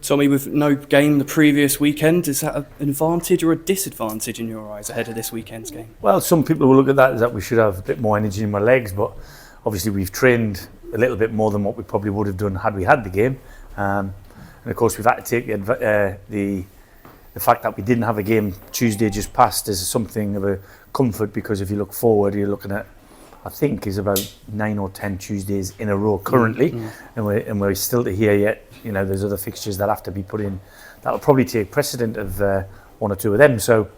Tommy, with no game the previous weekend, is that an advantage or a disadvantage in your eyes ahead of this weekend's game? Well, some people will look at that as that we should have a bit more energy in my legs, but obviously we've trained a little bit more than what we probably would have done had we had the game. And of course we've had to take the fact that we didn't have a game Tuesday just passed as something of a comfort, because if you look forward, you're looking at, I think, is about 9 or 10 Tuesdays in a row currently, and we're still to hear yet. There's other fixtures that have to be put in. That'll probably take precedent of one or two of them. So,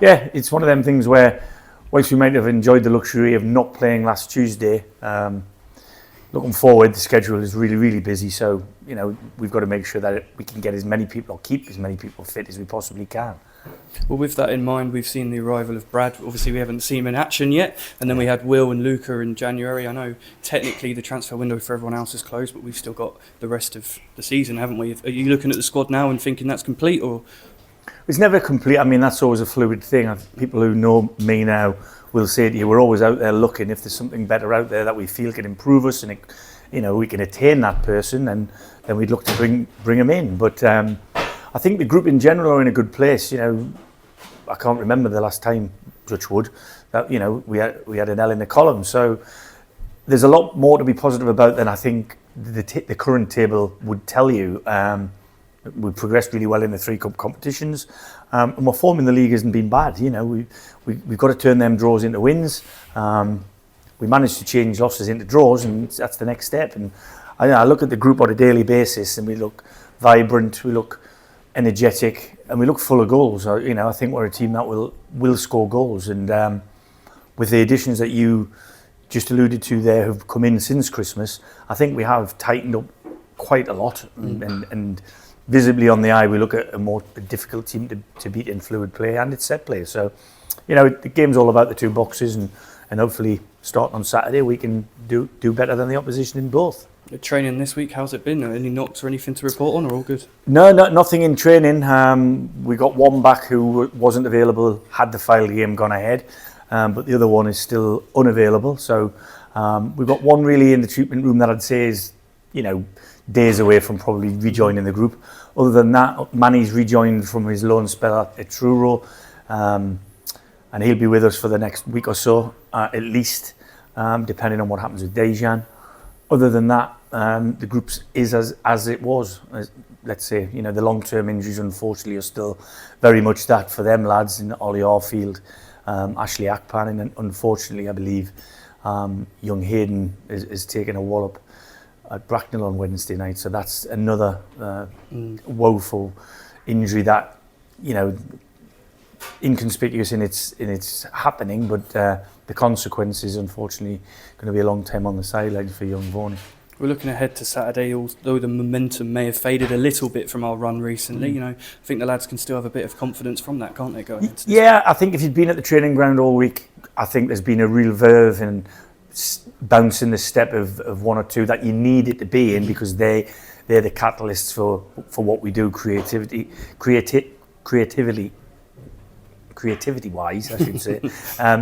yeah, it's one of them things where, whilst we might have enjoyed the luxury of not playing last Tuesday, looking forward, the schedule is really, really busy. So, we've got to make sure that we can get as many people, or keep as many people fit as we possibly can. Well, with that in mind, we've seen the arrival of Brad. Obviously, we haven't seen him in action yet. And then we had Will and Luca in January. I know technically the transfer window for everyone else is closed, but we've still got the rest of the season, haven't we? Are you looking at the squad now and thinking that's complete, or...? It's never complete. I mean, that's always a fluid thing. People who know me now will say to you, we're always out there looking. If there's something better out there that we feel can improve us and we can attain that person, and then we'd look to bring them in. But I think the group in general are in a good place. I can't remember the last time, touch wood, that we had an L in the column. So there's a lot more to be positive about than I think the current table would tell you. We've progressed really well in the 3 cup competitions, and my form in the league hasn't been bad. We've got to turn them draws into wins. We managed to change losses into draws, and that's the next step. And I look at the group on a daily basis, and we look vibrant, we look energetic, and we look full of goals. I think we're a team that will score goals, and with the additions that you just alluded to there who've come in since Christmas, I think we have tightened up quite a lot, and visibly on the eye we look at a difficult team to beat in fluid play and its set play. So the game's all about the 2 boxes, and hopefully starting on Saturday we can do better than the opposition in both. The training this week, how's it been? Any knocks or anything to report on, or all good? No, nothing in training. We got one back who wasn't available had the Fylde game gone ahead, but the other one is still unavailable. So we've got one really in the treatment room that I'd say is, days away from probably rejoining the group. Other than that, Manny's rejoined from his loan spell at Truro, and he'll be with us for the next week or so, at least, depending on what happens with Dejan. Other than that, the group is as it was. Let's say, the long-term injuries, unfortunately, are still very much that for them lads in Ollie Arfield, Ashley Akpan, and unfortunately, I believe, young Hayden is taking a wallop at Bracknell on Wednesday night. So that's another woeful injury that, inconspicuous in its happening, but the consequences, unfortunately, going to be a long time on the sidelines for young Vaughan. We're looking ahead to Saturday, although the momentum may have faded a little bit from our run recently. I think the lads can still have a bit of confidence from that, can't they, going into this? Yeah, I think if you've been at the training ground all week, I think there's been a real verve and bounce in the step of 1 or 2 that you need it to be in, because they're the catalysts for what we do creativity wise, I should say.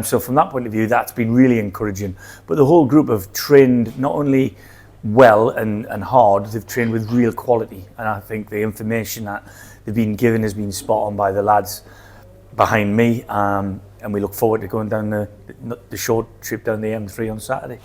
So from that point of view, that's been really encouraging. But the whole group have trained not only well and hard, they've trained with real quality. And I think the information that they've been given has been spot on by the lads behind me. And we look forward to going down the short trip down the M3 on Saturday.